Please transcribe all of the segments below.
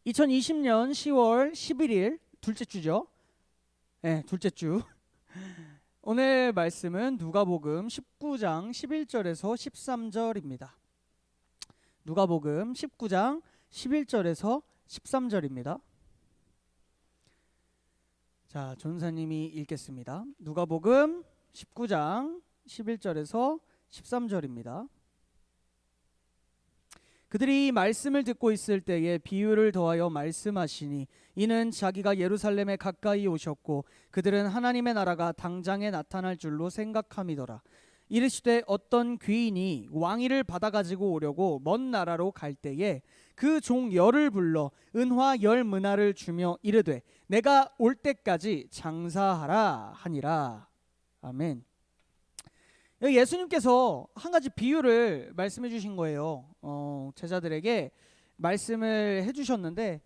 2020년 10월 11일 둘째 주죠. 네, 둘째 주. 오늘 말씀은 누가복음 19장 11절에서 13절입니다. 누가복음 19장 11절에서 13절입니다. 자, 전사님이 읽겠습니다. 누가복음 19장 11절에서 13절입니다. 그들이 말씀을 듣고 있을 때에 비유를 더하여 말씀하시니 이는 자기가 예루살렘에 가까이 오셨고 그들은 하나님의 나라가 당장에 나타날 줄로 생각함이더라. 이르시되 어떤 귀인이 왕위를 받아가지고 오려고 먼 나라로 갈 때에 그 종 열을 불러 은화 10 미나를 주며 이르되 내가 올 때까지 장사하라 하니라. 아멘. 예수님께서 한 가지 비유를 말씀해 주신 거예요. 제자들에게 말씀을 해주셨는데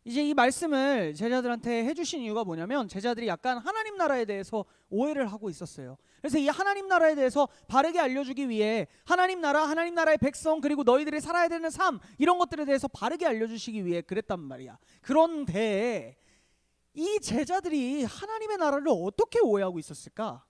이제 이 말씀을 제자들한테 해주신 이유가 뭐냐면 제자들이 약간 하나님 나라에 대해서 오해를 하고 있었어요. 그래서 이 하나님 나라에 대해서 바르게 알려주기 위해 하나님 나라, 하나님 나라의 백성 그리고 너희들이 살아야 되는 삶 이런 것들에 대해서 바르게 알려주시기 위해 그랬단 말이야. 그런데 이 제자들이 하나님의 나라를 어떻게 오해하고 있었을까?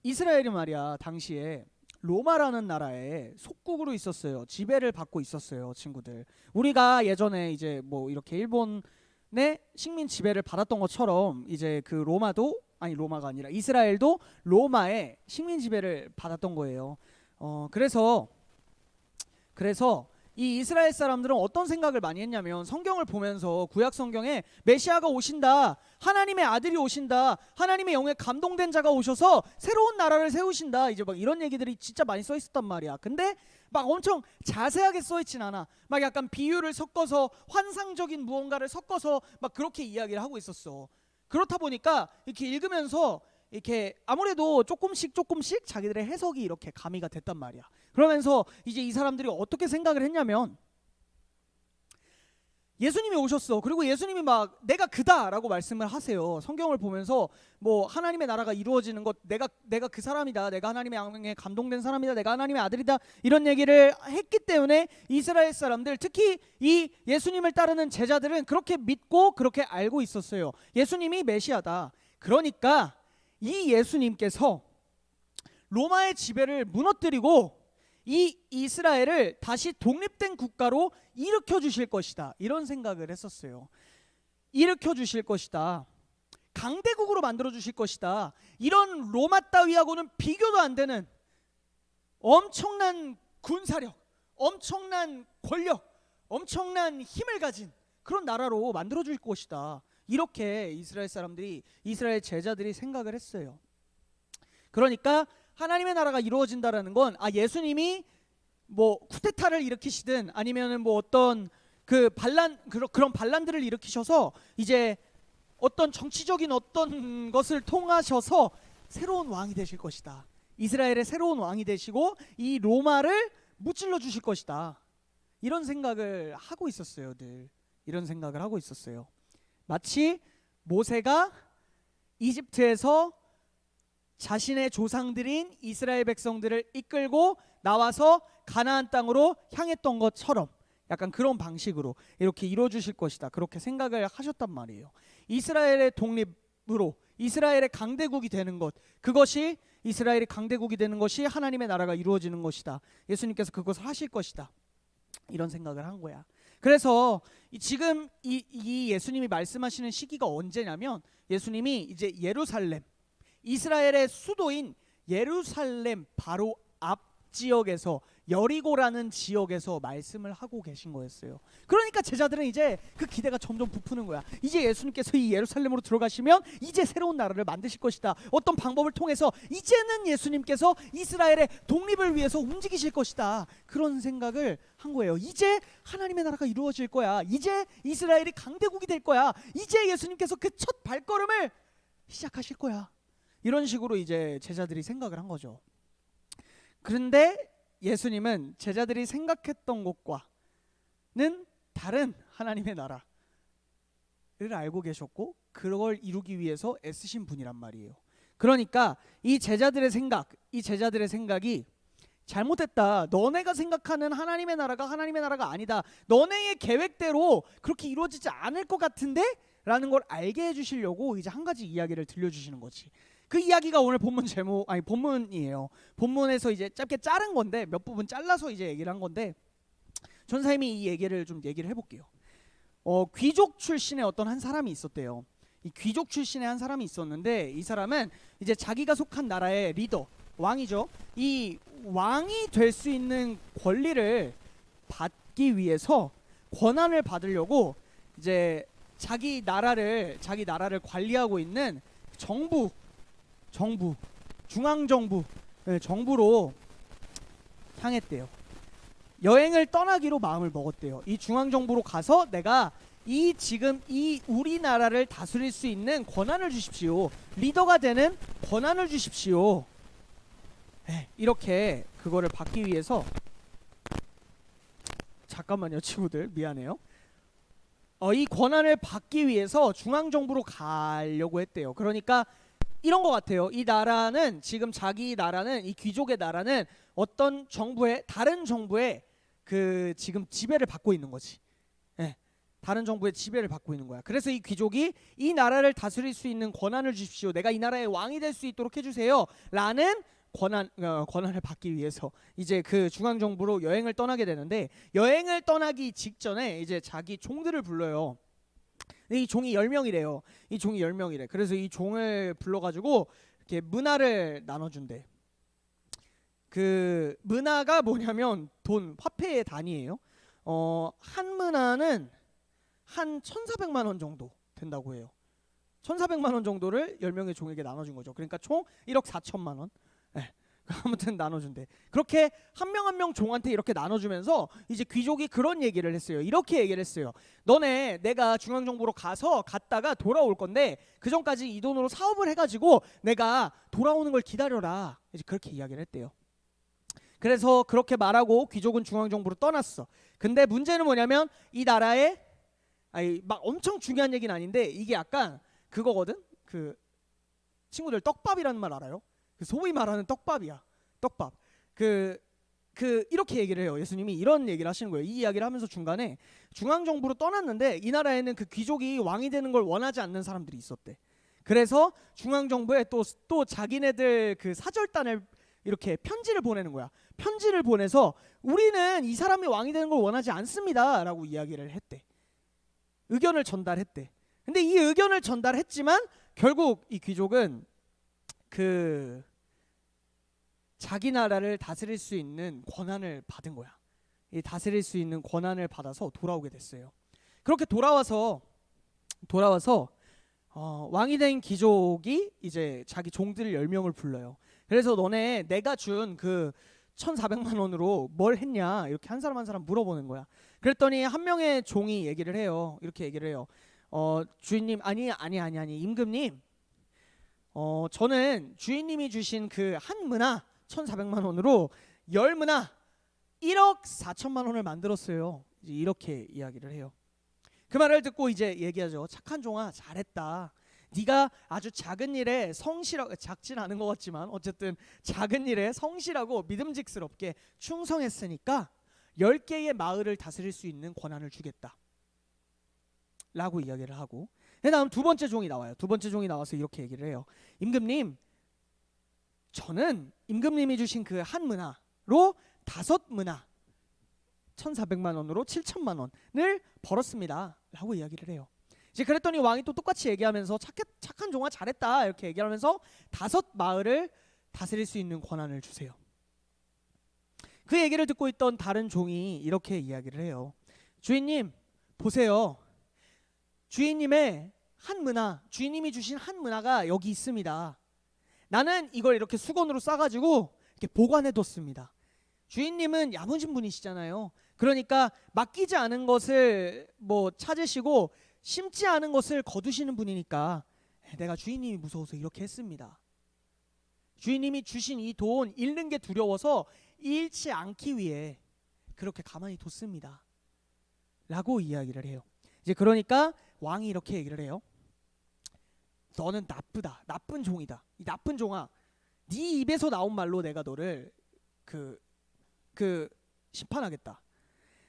이스라엘이 말이야 당시에 로마라는 나라의 속국으로 있었어요. 지배를 받고 있었어요, 친구들. 우리가 예전에 이제 뭐 이렇게 일본의 식민 지배를 받았던 것처럼 이제 그 로마가 아니라 이스라엘도 로마의 식민 지배를 받았던 거예요. 그래서 이 이스라엘 사람들은 어떤 생각을 많이 했냐면 성경을 보면서 구약 성경에 메시아가 오신다, 하나님의 아들이 오신다, 하나님의 영에 감동된 자가 오셔서 새로운 나라를 세우신다, 이제 막 이런 얘기들이 진짜 많이 써 있었단 말이야. 근데 막 엄청 자세하게 써 있진 않아. 막 약간 비유를 섞어서 환상적인 무언가를 섞어서 막 그렇게 이야기를 하고 있었어. 그렇다 보니까 이렇게 읽으면서 이렇게 아무래도 조금씩 자기들의 해석이 이렇게 가미가 됐단 말이야. 그러면서 이제 이 사람들이 어떻게 생각을 했냐면 예수님이 오셨어. 그리고 예수님이 막 내가 그다라고 말씀을 하세요. 성경을 보면서 뭐 하나님의 나라가 이루어지는 것, 내가 그 사람이다, 내가 하나님의 영에 감동된 사람이다, 내가 하나님의 아들이다, 이런 얘기를 했기 때문에 이스라엘 사람들, 특히 이 예수님을 따르는 제자들은 그렇게 믿고 그렇게 알고 있었어요. 예수님이 메시아다. 그러니까 이 예수님께서 로마의 지배를 무너뜨리고 이 이스라엘을 다시 독립된 국가로 일으켜 주실 것이다, 이런 생각을 했었어요. 일으켜 주실 것이다, 강대국으로 만들어 주실 것이다. 이런 로마 따위하고는 비교도 안 되는 엄청난 군사력, 엄청난 권력, 엄청난 힘을 가진 그런 나라로 만들어 줄 것이다, 이렇게 이스라엘 제자들이 생각을 했어요. 그러니까 하나님의 나라가 이루어진다라는 건 예수님이 뭐 쿠데타를 일으키시든 아니면은 뭐 어떤 그런 반란들을 일으키셔서 이제 어떤 정치적인 어떤 것을 통하셔서 새로운 왕이 되실 것이다. 이스라엘의 새로운 왕이 되시고 이 로마를 무찔러 주실 것이다. 이런 생각을 하고 있었어요. 늘 이런 생각을 하고 있었어요. 마치 모세가 이집트에서 자신의 조상들인 이스라엘 백성들을 이끌고 나와서 가나안 땅으로 향했던 것처럼 약간 그런 방식으로 이렇게 이루어 주실 것이다, 그렇게 생각을 하셨단 말이에요. 이스라엘의 독립으로 이스라엘의 강대국이 되는 것, 그것이 이스라엘이 강대국이 되는 것이 하나님의 나라가 이루어지는 것이다, 예수님께서 그것을 하실 것이다, 이런 생각을 한 거야. 그래서 지금 이 예수님이 말씀하시는 시기가 언제냐면 예수님이 이제 예루살렘, 이스라엘의 수도인 예루살렘 바로 앞 지역에서, 여리고라는 지역에서 말씀을 하고 계신 거였어요. 그러니까 제자들은 이제 그 기대가 점점 부푸는 거야. 이제 예수님께서 이 예루살렘으로 들어가시면 이제 새로운 나라를 만드실 것이다. 어떤 방법을 통해서 이제는 예수님께서 이스라엘의 독립을 위해서 움직이실 것이다, 그런 생각을 한 거예요. 이제 하나님의 나라가 이루어질 거야. 이제 이스라엘이 강대국이 될 거야. 이제 예수님께서 그 첫 발걸음을 시작하실 거야. 이런 식으로 이제 제자들이 생각을 한 거죠. 그런데 예수님은 제자들이 생각했던 것과는 다른 하나님의 나라를 알고 계셨고 그걸 이루기 위해서 애쓰신 분이란 말이에요. 그러니까 이 제자들의 생각이 잘못했다. 너네가 생각하는 하나님의 나라가 하나님의 나라가 아니다. 너네의 계획대로 그렇게 이루어지지 않을 것 같은데? 라는 걸 알게 해주시려고 이제 한 가지 이야기를 들려주시는 거지. 그 이야기가 오늘 본문 제목, 아니 본문이에요. 본문에서 이제 짧게 자른 건데, 몇 부분 잘라서 이제 얘기를 한 건데, 전사님이 이 얘기를 좀 얘기를 해볼게요. 귀족 출신의 어떤 한 사람이 있었대요. 이 귀족 출신의 한 사람이 있었는데, 이 사람은 이제 자기가 속한 나라의 리더, 왕이죠. 이 왕이 될 수 있는 권리를 받기 위해서, 권한을 받으려고 이제 자기 나라를 관리하고 있는 정부, 중앙정부, 정부로 향했대요. 여행을 떠나기로 마음을 먹었대요. 이 중앙정부로 가서 내가 지금 이 우리나라를 다스릴 수 있는 권한을 주십시오. 리더가 되는 권한을 주십시오. 이렇게 그거를 받기 위해서, 잠깐만요 친구들, 미안해요. 이 권한을 받기 위해서 중앙정부로 가려고 했대요. 그러니까 이런 것 같아요. 이 나라는 지금 자기 나라는, 이 귀족의 나라는 어떤 정부의, 다른 정부의 그 지금 지배를 받고 있는 거지. 다른 정부의 지배를 받고 있는 거야. 그래서 이 귀족이 이 나라를 다스릴 수 있는 권한을 주십시오. 내가 이 나라의 왕이 될 수 있도록 해주세요. 라는 권한을 받기 위해서 이제 그 중앙정부로 여행을 떠나게 되는데, 여행을 떠나기 직전에 이제 자기 종들을 불러요. 이 종이 10명이래요. 이 종이 10명이래. 그래서 이 종을 불러가지고 이렇게 문화를 나눠준대. 그 문화가 뭐냐면 돈, 화폐의 단위예요. 한 문화는 한 1,400만 원 정도 된다고 해요. 1,400만 원 정도를 10명의 종에게 나눠준 거죠. 그러니까 총 1억 4천만 원. 아무튼 나눠준대. 그렇게 한 명 한 명 종한테 이렇게 나눠주면서 이제 귀족이 그런 얘기를 했어요. 이렇게 얘기를 했어요. 너네, 내가 중앙정부로 갔다가 돌아올 건데 그 전까지 이 돈으로 사업을 해가지고 내가 돌아오는 걸 기다려라. 이제 그렇게 이야기를 했대요. 그래서 그렇게 말하고 귀족은 중앙정부로 떠났어. 근데 문제는 뭐냐면 이 나라에, 막 엄청 중요한 얘기는 아닌데 이게 약간 그거거든. 그 친구들 떡밥이라는 말 알아요? 그 소위 말하는 떡밥이야. 떡밥. 이렇게 얘기를 해요. 예수님이 이런 얘기를 하시는 거예요. 이 이야기를 하면서 중간에 중앙정부로 떠났는데 이 나라에는 그 귀족이 왕이 되는 걸 원하지 않는 사람들이 있었대. 그래서 중앙정부에 또 자기네들 그 사절단을 이렇게 편지를 보내는 거야. 편지를 보내서 우리는 이 사람이 왕이 되는 걸 원하지 않습니다 라고 이야기를 했대. 의견을 전달했대. 근데 이 의견을 전달했지만 결국 이 귀족은 그 자기 나라를 다스릴 수 있는 권한을 받은 거야. 이 다스릴 수 있는 권한을 받아서 돌아오게 됐어요. 그렇게 돌아와서 왕이 된 귀족이 이제 자기 종들 10명을 불러요. 그래서 너네 내가 준 그 1,400만 원으로 뭘 했냐 이렇게 한 사람 한 사람 물어보는 거야. 그랬더니 한 명의 종이 얘기를 해요. 이렇게 얘기를 해요. 주인님, 아니 임금님, 저는 주인님이 주신 그 한 문화 1,400만 원으로 10문화 1억 4천만 원을 만들었어요. 이제 이렇게 이야기를 해요. 그 말을 듣고 이제 얘기하죠. 착한 종아, 잘했다. 네가 아주 작은 일에 성실하고, 작진 않은 것 같지만 어쨌든 작은 일에 성실하고 믿음직스럽게 충성했으니까 10개의 마을을 다스릴 수 있는 권한을 주겠다 라고 이야기를 하고, 그 다음 두 번째 종이 나와요. 두 번째 종이 나와서 이렇게 얘기를 해요. 임금님, 저는 임금님이 주신 그 한 문화로 5문화 1,400만 원으로 7천만 원을 벌었습니다 라고 이야기를 해요. 이제 그랬더니 왕이 또 똑같이 얘기하면서 착한 종아, 잘했다 이렇게 얘기하면서 5마을을 다스릴 수 있는 권한을 주세요. 그 얘기를 듣고 있던 다른 종이 이렇게 이야기를 해요. 주인님, 보세요. 주인님의 한 문화, 주인님이 주신 한 문화가 여기 있습니다. 나는 이걸 이렇게 수건으로 싸가지고 이렇게 보관해뒀습니다. 주인님은 야무진 분이시잖아요. 그러니까 맡기지 않은 것을 뭐 찾으시고 심지 않은 것을 거두시는 분이니까 내가 주인님이 무서워서 이렇게 했습니다. 주인님이 주신 이 돈 잃는 게 두려워서 잃지 않기 위해 그렇게 가만히 뒀습니다 라고 이야기를 해요. 이제 그러니까 왕이 이렇게 얘기를 해요. 너는 나쁘다, 나쁜 종이다. 이 나쁜 종아, 네 입에서 나온 말로 내가 너를 심판하겠다.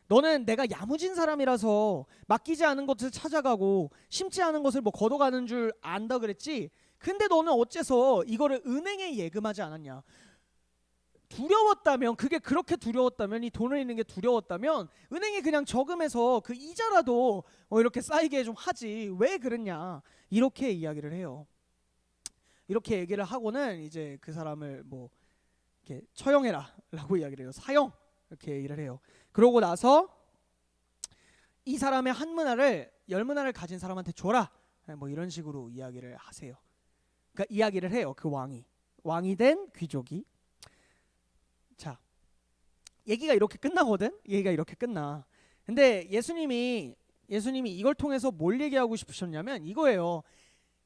너는 내가 야무진 사람이라서 맡기지 않은 것을 찾아가고 심지 않은 것을 뭐 걷어가는 줄 안다 그랬지. 근데 너는 어째서 이거를 은행에 예금하지 않았냐. 두려웠다면, 그게 그렇게 두려웠다면, 이 돈을 잃는 게 두려웠다면 은행에 그냥 저금해서 그 이자라도 이렇게 쌓이게 좀 하지. 왜 그랬냐. 이렇게 이야기를 해요. 이렇게 얘기를 하고는 이제 그 사람을 뭐 이렇게 처형해라 라고 이야기를 해요. 사형 이렇게 얘기를 해요. 그러고 나서 이 사람의 한 문화를 10문화를 가진 사람한테 줘라, 뭐 이런 식으로 이야기를 하세요. 그러니까 이야기를 해요. 그 왕이 된 귀족이. 자, 얘기가 이렇게 끝나거든. 얘기가 이렇게 끝나. 근데 예수님이 이걸 통해서 뭘 얘기하고 싶으셨냐면 이거예요.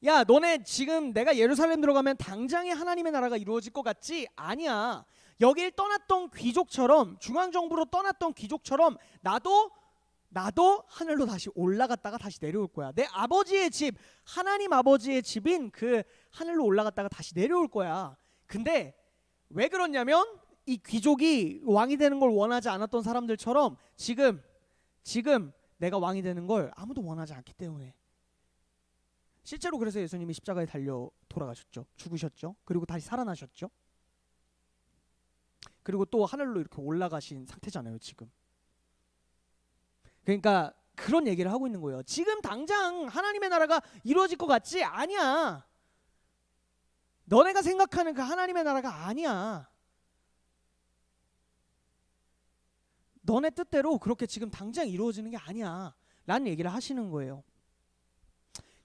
야, 너네 지금 내가 예루살렘 들어가면 당장에 하나님의 나라가 이루어질 것 같지? 아니야. 여길 떠났던 귀족처럼, 중앙정부로 떠났던 귀족처럼 나도 하늘로 다시 올라갔다가 다시 내려올 거야. 내 아버지의 집, 하나님 아버지의 집인 그 하늘로 올라갔다가 다시 내려올 거야. 근데 왜 그러냐면 이 귀족이 왕이 되는 걸 원하지 않았던 사람들처럼 지금 내가 왕이 되는 걸 아무도 원하지 않기 때문에. 실제로 그래서 예수님이 십자가에 달려 돌아가셨죠. 죽으셨죠. 그리고 다시 살아나셨죠. 그리고 또 하늘로 이렇게 올라가신 상태잖아요, 지금. 그러니까 그런 얘기를 하고 있는 거예요. 지금 당장 하나님의 나라가 이루어질 것 같지? 아니야. 너네가 생각하는 그 하나님의 나라가 아니야. 너네 뜻대로 그렇게 지금 당장 이루어지는 게 아니야 라는 얘기를 하시는 거예요.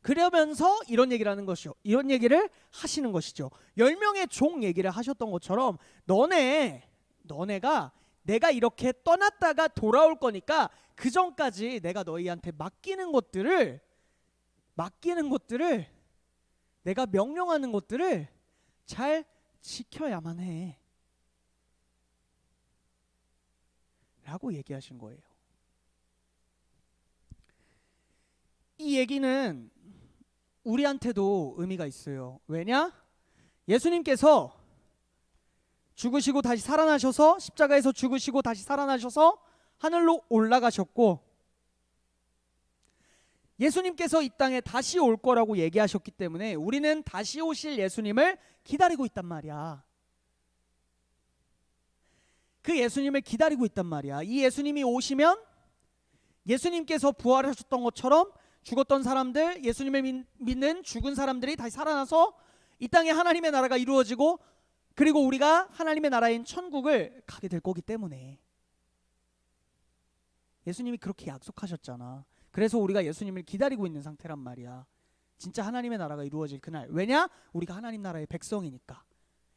그러면서 이런 얘기를 하는 것이죠. 이런 얘기를 하시는 것이죠. 10명의 종 얘기를 하셨던 것처럼 너네가 내가 이렇게 떠났다가 돌아올 거니까 그 전까지 내가 너희한테 맡기는 것들을 내가 명령하는 것들을 잘 지켜야만 해 라고 얘기하신 거예요. 이 얘기는 우리한테도 의미가 있어요. 왜냐? 예수님께서 죽으시고 다시 살아나셔서, 십자가에서 죽으시고 다시 살아나셔서 하늘로 올라가셨고, 예수님께서 이 땅에 다시 올 거라고 얘기하셨기 때문에 우리는 다시 오실 예수님을 기다리고 있단 말이야. 그 예수님을 기다리고 있단 말이야. 이 예수님이 오시면 예수님께서 부활하셨던 것처럼 죽었던 사람들, 예수님을 믿는 죽은 사람들이 다시 살아나서 이 땅에 하나님의 나라가 이루어지고, 그리고 우리가 하나님의 나라인 천국을 가게 될 거기 때문에. 예수님이 그렇게 약속하셨잖아. 그래서 우리가 예수님을 기다리고 있는 상태란 말이야. 진짜 하나님의 나라가 이루어질 그날. 왜냐? 우리가 하나님 나라의 백성이니까.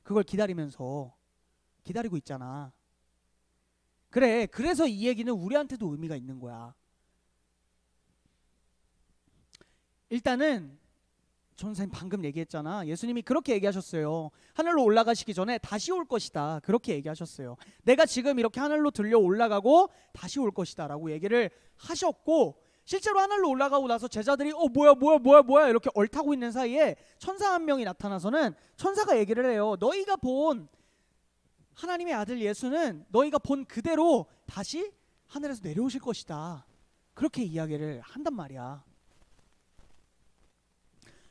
그걸 기다리고 있잖아. 그래, 그래서 이 얘기는 우리한테도 의미가 있는 거야. 일단은 전사님 방금 얘기했잖아. 예수님이 그렇게 얘기하셨어요. 하늘로 올라가시기 전에 다시 올 것이다. 그렇게 얘기하셨어요. 내가 지금 이렇게 하늘로 들려 올라가고 다시 올 것이다 라고 얘기를 하셨고, 실제로 하늘로 올라가고 나서 제자들이 뭐야 이렇게 얼타고 있는 사이에 천사 한 명이 나타나서는 천사가 얘기를 해요. 너희가 본 하나님의 아들 예수는 너희가 본 그대로 다시 하늘에서 내려오실 것이다. 그렇게 이야기를 한단 말이야.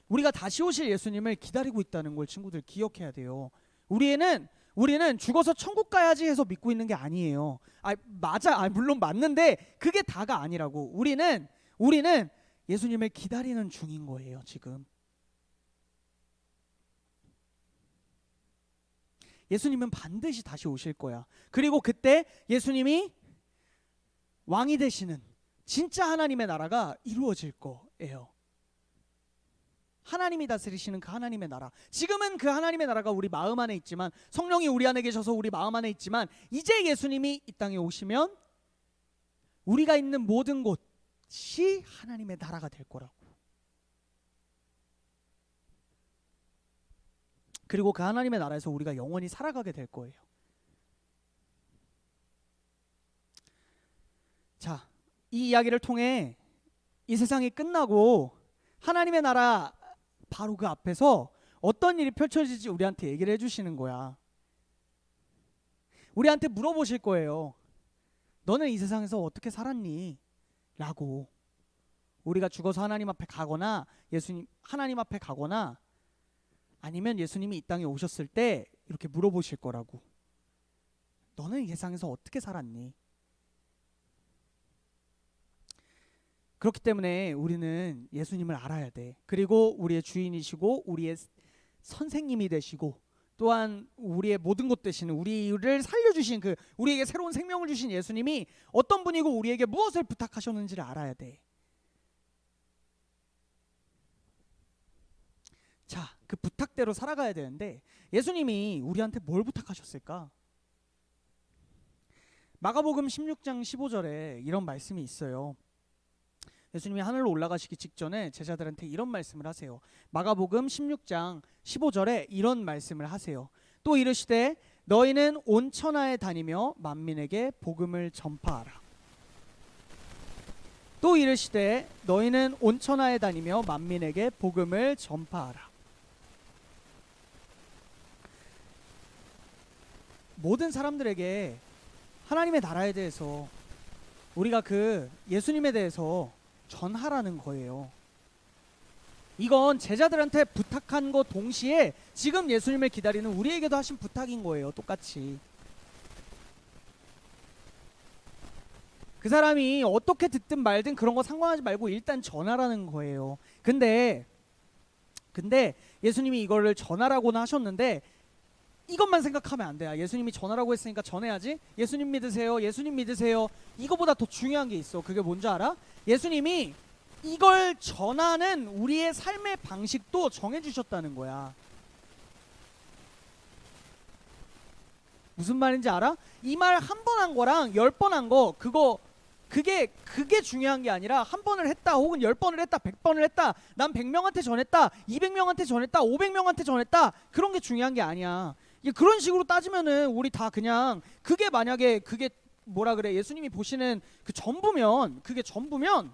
우리가 다시 오실 예수님을 기다리고 있다는 걸 친구들 기억해야 돼요. 우리는 죽어서 천국 가야지 해서 믿고 있는 게 아니에요. 맞아. 물론 맞는데 그게 다가 아니라고. 우리는 예수님을 기다리는 중인 거예요, 지금. 예수님은 반드시 다시 오실 거야. 그리고 그때 예수님이 왕이 되시는 진짜 하나님의 나라가 이루어질 거예요. 하나님이 다스리시는 그 하나님의 나라. 지금은 그 하나님의 나라가 우리 마음 안에 있지만, 성령이 우리 안에 계셔서 우리 마음 안에 있지만, 이제 예수님이 이 땅에 오시면 우리가 있는 모든 곳이 하나님의 나라가 될 거라고. 그리고 그 하나님의 나라에서 우리가 영원히 살아가게 될 거예요. 자, 이 이야기를 통해 이 세상이 끝나고 하나님의 나라 바로 그 앞에서 어떤 일이 펼쳐질지 우리한테 얘기를 해주시는 거야. 우리한테 물어보실 거예요. 너는 이 세상에서 어떻게 살았니? 라고. 우리가 죽어서 하나님 앞에 가거나 하나님 앞에 가거나 아니면 예수님이 이 땅에 오셨을 때 이렇게 물어보실 거라고. 너는 이 세상에서 어떻게 살았니? 그렇기 때문에 우리는 예수님을 알아야 돼. 그리고 우리의 주인이시고 우리의 선생님이 되시고 또한 우리의 모든 것 되시는, 우리를 살려주신 우리에게 새로운 생명을 주신 예수님이 어떤 분이고 우리에게 무엇을 부탁하셨는지를 알아야 돼. 자, 그 부탁대로 살아가야 되는데 예수님이 우리한테 뭘 부탁하셨을까? 마가복음 16장 15절에 이런 말씀이 있어요. 예수님이 하늘로 올라가시기 직전에 제자들한테 이런 말씀을 하세요. 마가복음 16장 15절에 이런 말씀을 하세요. 또 이르시되 너희는 온 천하에 다니며 만민에게 복음을 전파하라. 또 이르시되 너희는 온 천하에 다니며 만민에게 복음을 전파하라. 모든 사람들에게 하나님의 나라에 대해서 우리가 예수님에 대해서 전하라는 거예요. 이건 제자들한테 부탁한 것 동시에 지금 예수님을 기다리는 우리에게도 하신 부탁인 거예요. 똑같이. 그 사람이 어떻게 듣든 말든 그런 거 상관하지 말고 일단 전하라는 거예요. 근데 예수님이 이거를 전하라고는 하셨는데 이것만 생각하면 안 돼요. 예수님이 전하라고 했으니까 전해야지. 예수님 믿으세요. 예수님 믿으세요. 이거보다 더 중요한 게 있어. 그게 뭔지 알아? 예수님이 이걸 전하는 우리의 삶의 방식도 정해주셨다는 거야. 무슨 말인지 알아? 이 말 한 번 한 거랑 10번 한 거 그게 중요한 게 아니라 한 번을 했다 혹은 10번을 했다 100번을 했다 난 100명한테 전했다 200명한테 전했다 500명한테 전했다 그런 게 중요한 게 아니야. 그런 식으로 따지면은 우리 다 그냥 만약에 그게 뭐라 그래 예수님이 보시는 그게 전부면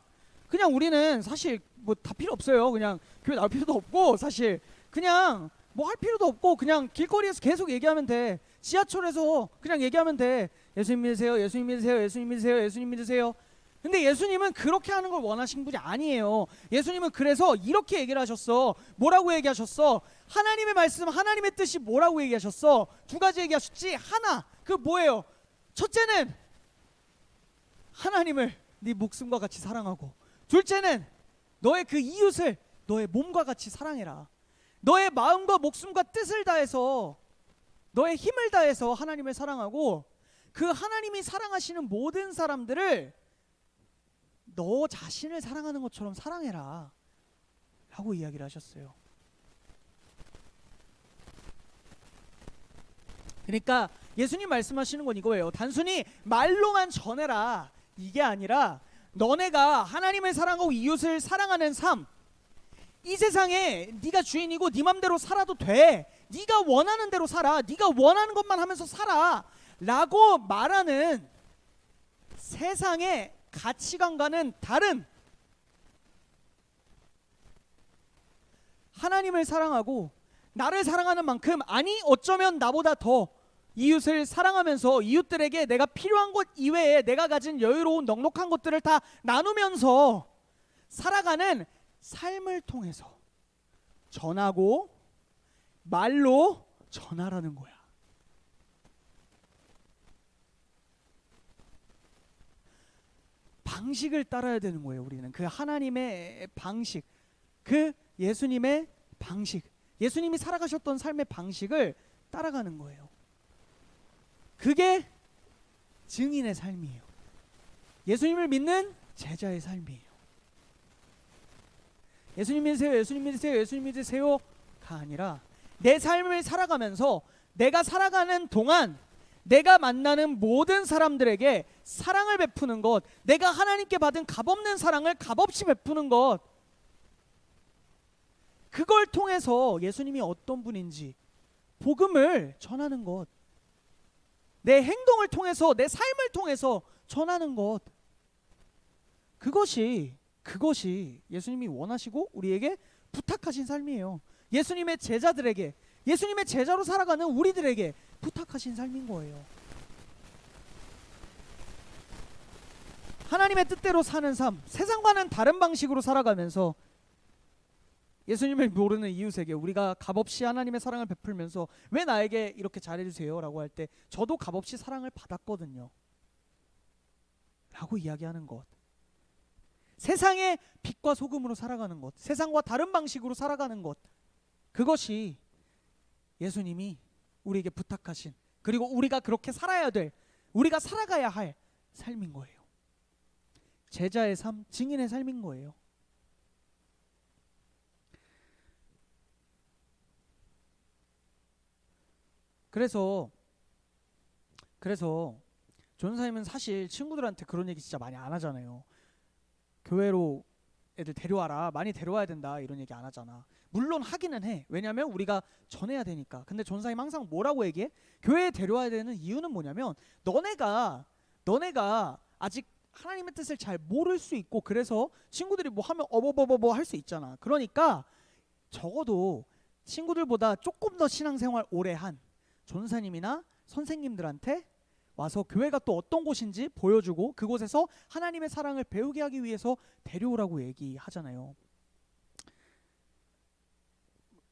그냥 우리는 사실 뭐 다 필요 없어요. 그냥 교회 나올 필요도 없고 사실 그냥 뭐 할 필요도 없고 그냥 길거리에서 계속 얘기하면 돼. 지하철에서 그냥 얘기하면 돼. 예수님 믿으세요. 예수님 믿으세요. 예수님 믿으세요. 예수님 믿으세요. 근데 예수님은 그렇게 하는 걸 원하신 분이 아니에요. 예수님은 그래서 이렇게 얘기를 하셨어. 뭐라고 얘기하셨어? 하나님의 말씀, 하나님의 뜻이 뭐라고 얘기하셨어? 두 가지 얘기하셨지. 하나, 뭐예요? 첫째는 하나님을 네 목숨과 같이 사랑하고, 둘째는 너의 이웃을 너의 몸과 같이 사랑해라. 너의 마음과 목숨과 뜻을 다해서 너의 힘을 다해서 하나님을 사랑하고 하나님이 사랑하시는 모든 사람들을 너 자신을 사랑하는 것처럼 사랑해라 라고 이야기를 하셨어요. 그러니까 예수님 말씀하시는 건 이거예요. 단순히 말로만 전해라 이게 아니라 너네가 하나님을 사랑하고 이웃을 사랑하는 삶, 이 세상에 네가 주인이고 네 맘대로 살아도 돼. 네가 원하는 대로 살아. 네가 원하는 것만 하면서 살아 라고 말하는 세상의 가치관과는 다른 하나님을 사랑하고 나를 사랑하는 만큼, 아니 어쩌면 나보다 더 이웃을 사랑하면서 이웃들에게 내가 필요한 것 이외에 내가 가진 여유로운 넉넉한 것들을 다 나누면서 살아가는 삶을 통해서 전하고 말로 전하라는 거야. 방식을 따라야 되는 거예요. 우리는 하나님의 방식, 예수님의 방식, 예수님이 살아가셨던 삶의 방식을 따라가는 거예요. 그게 증인의 삶이에요. 예수님을 믿는 제자의 삶이에요. 예수님 믿으세요. 예수님 믿으세요. 예수님 믿으세요가 아니라 내 삶을 살아가면서 내가 살아가는 동안 내가 만나는 모든 사람들에게 사랑을 베푸는 것, 내가 하나님께 받은 값없는 사랑을 값없이 베푸는 것, 그걸 통해서 예수님이 어떤 분인지 복음을 전하는 것, 내 행동을 통해서 내 삶을 통해서 전하는 것, 그것이 예수님이 원하시고 우리에게 부탁하신 삶이에요. 예수님의 제자들에게, 예수님의 제자로 살아가는 우리들에게 부탁하신 삶인 거예요. 하나님의 뜻대로 사는 삶, 세상과는 다른 방식으로 살아가면서 예수님을 모르는 이웃에게 우리가 값없이 하나님의 사랑을 베풀면서 왜 나에게 이렇게 잘해주세요 라고 할 때 저도 값없이 사랑을 받았거든요 라고 이야기하는 것. 세상의 빛과 소금으로 살아가는 것, 세상과 다른 방식으로 살아가는 것, 그것이 예수님이 우리에게 부탁하신, 그리고 우리가 그렇게 살아야 될, 우리가 살아가야 할 삶인 거예요. 제자의 삶, 증인의 삶인 거예요. 그래서 전사님은 사실 친구들한테 그런 얘기 진짜 많이 안 하잖아요. 교회로 애들 데려와라, 많이 데려와야 된다, 이런 얘기 안 하잖아. 물론 하기는 해. 왜냐면 우리가 전해야 되니까. 근데 전사님 항상 뭐라고 얘기해? 교회에 데려와야 되는 이유는 뭐냐면 너네가 아직 하나님의 뜻을 잘 모를 수 있고, 그래서 친구들이 뭐 하면 어버버버버 할 수 있잖아. 그러니까 적어도 친구들보다 조금 더 신앙생활 오래 한 전사님이나 선생님들한테 와서 교회가 또 어떤 곳인지 보여주고 그곳에서 하나님의 사랑을 배우게 하기 위해서 데려오라고 얘기하잖아요.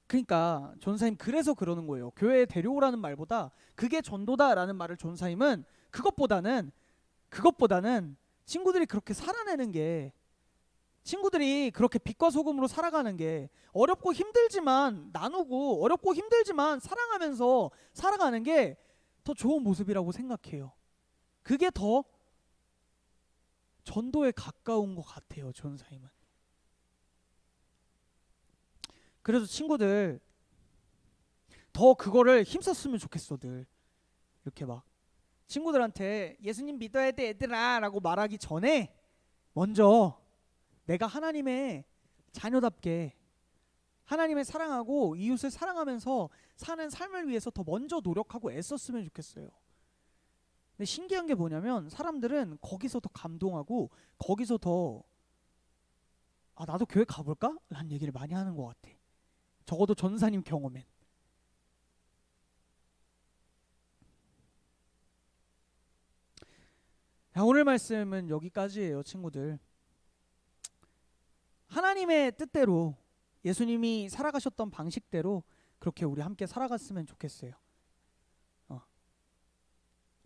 그러니까 전사님 그래서 그러는 거예요. 교회에 데려오라는 말보다, 그게 전도다라는 말을 전사님은 그것보다는 친구들이 그렇게 살아내는 게, 친구들이 그렇게 빛과 소금으로 살아가는 게, 어렵고 힘들지만 나누고 어렵고 힘들지만 사랑하면서 살아가는 게 더 좋은 모습이라고 생각해요. 그게 더 전도에 가까운 것 같아요, 전사님은. 그래서 친구들 더 그거를 힘썼으면 좋겠어. 늘 이렇게 막 친구들한테 예수님 믿어야 돼 얘들아 라고 말하기 전에 먼저 내가 하나님의 자녀답게 하나님을 사랑하고 이웃을 사랑하면서 사는 삶을 위해서 더 먼저 노력하고 애썼으면 좋겠어요. 근데 신기한 게 뭐냐면 사람들은 거기서 더 감동하고 거기서 더 나도 교회 가볼까? 라는 얘기를 많이 하는 것 같아. 적어도 전사님 경험엔. 오늘 말씀은 여기까지예요, 친구들. 하나님의 뜻대로 예수님이 살아가셨던 방식대로 그렇게 우리 함께 살아갔으면 좋겠어요.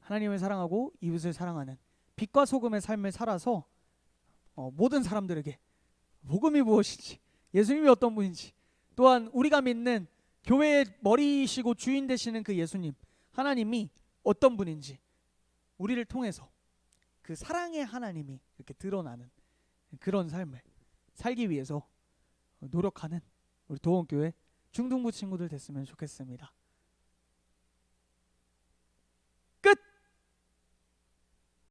하나님을 사랑하고 이웃을 사랑하는 빛과 소금의 삶을 살아서 모든 사람들에게 복음이 무엇인지, 예수님이 어떤 분인지, 또한 우리가 믿는 교회의 머리이시고 주인 되시는 그 예수님, 하나님이 어떤 분인지 우리를 통해서 그 사랑의 하나님이 이렇게 드러나는 그런 삶을 살기 위해서 노력하는 우리 도원교회 중등부 친구들 됐으면 좋겠습니다.